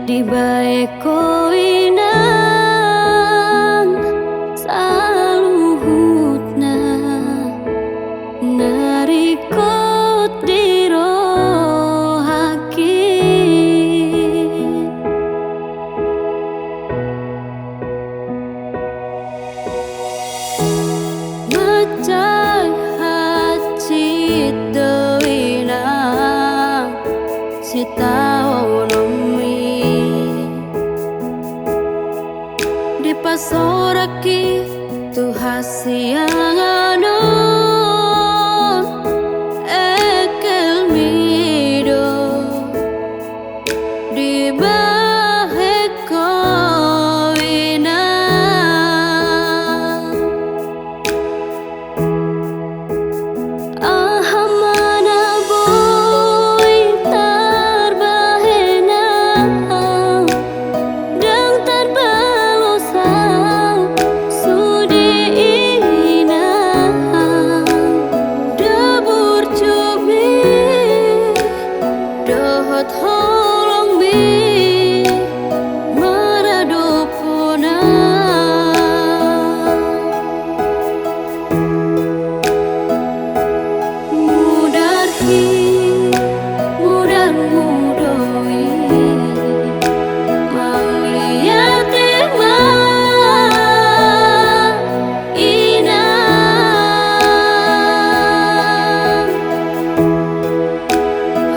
di bae koinang saluhutna narikot dirohake macai hacit dewina sitao di pasoraki tu hasiangano ekel mido di baheko ina ahamana boy tarbahena dang tarbalosa tolong bi maradopona mudarhi mudar mudoi maliate ma ina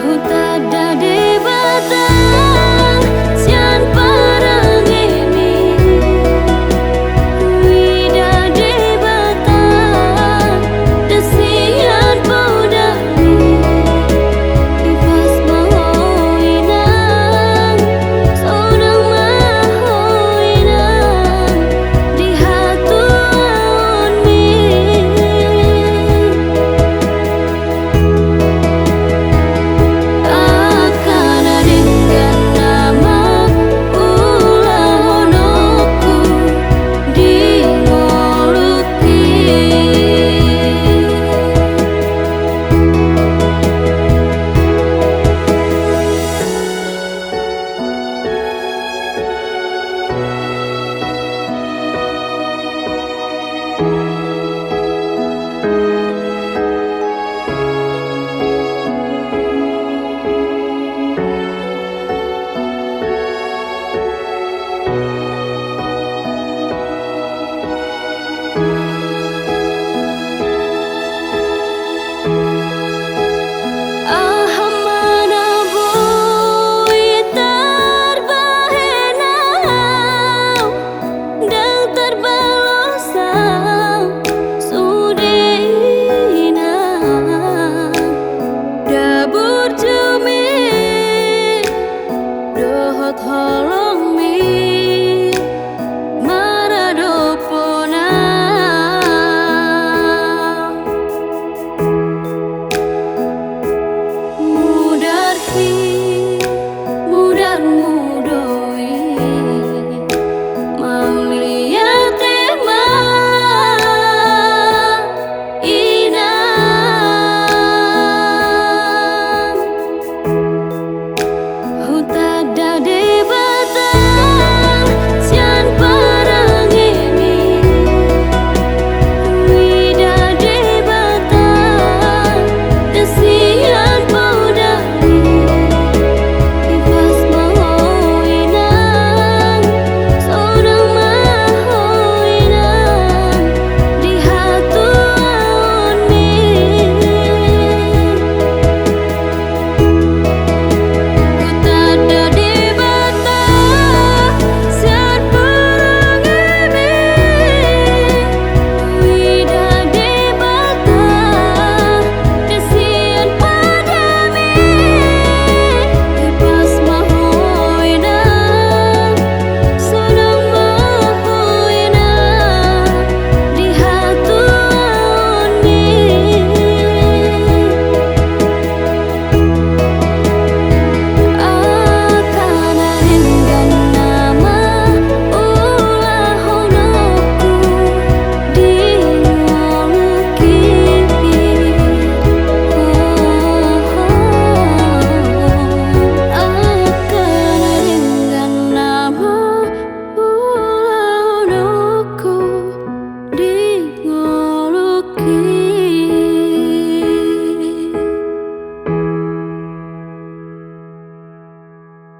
hutada sian parang ini wida debatang desian podami dipas mahoinang sodang mahoinang di hatuan min akan dengan nama ulah honoku dimoluki ahamana boy tarbahena dang tarbalosa sudena dabur jumi dohot